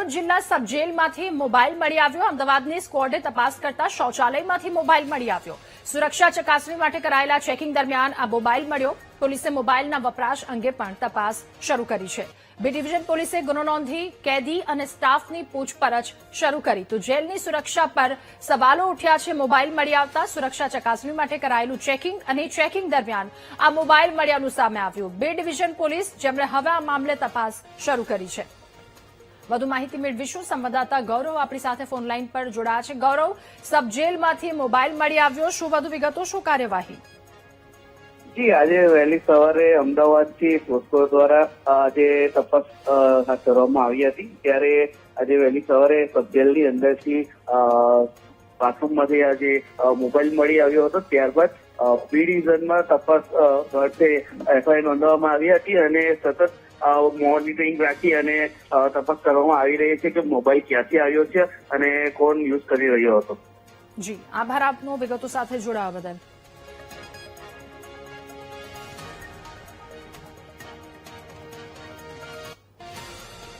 દાહોદ જિલ્લા સબ જેલમાંથી મોબાઈલ મળી આવ્યો। અમદાવાદની સ્ક્વોડે તપાસ કરતા શૌચાલયમાંથી મોબાઈલ મળી આવ્યો। સુરક્ષા ચકાસણી માટે કરાયેલા ચેકિંગ દરમિયાન આ મોબાઈલ મળ્યો। પોલીસે મોબાઈલના વપરાશ અંગે પણ તપાસ શરૂ કરી છે। બી ડિવિઝન પોલીસે ગુનો નોંધી કેદી અને સ્ટાફની પૂછપરછ શરૂ કરી તો જેલની સુરક્ષા પર સવાલો ઉઠ્યા છે। મોબાઈલ મળી આવતા સુરક્ષા ચકાસણી માટે કરાયેલું ચેકિંગ અને ચેકિંગ દરમિયાન આ મોબાઈલ મળ્યાનું સામે આવ્યું। બી ડિવિઝન પોલીસ જેમણે હવે આ મામલે તપાસ શરૂ કરી છે। વધુ માહિતી મેળવીશું। સંવાદદાતા ગૌરવ આપણી સાથે ફોન લાઈન પર જોડાયા છે। ગૌરવ, સબ જેલમાંથી મોબાઈલ મળી આવ્યો, શું વધુ વિગતો, શું કાર્યવાહી? જી, આજે વહેલી સવારે અમદાવાદથી પોસ્કો દ્વારા આજે તપાસ હાથ ધરવામાં આવી હતી। ત્યારે આજે વહેલી સવારે સબ જેલની અંદરથી બાથરૂમમાંથી આજે મોબાઈલ મળી આવ્યો હતો। ત્યારબાદ બી ડિવિઝનમાં તપાસ અર્થે એફઆઈઆર નોંધવામાં આવી હતી અને સતત મોનિટરિંગ રાખી અને તપાસ કરવામાં આવી રહી છે કે મોબાઈલ ક્યાંથી આવ્યો છે અને કોણ યુઝ કરી રહ્યો હતો। જી, આભાર આપનો વિગતો સાથે જોડાવા બદલ।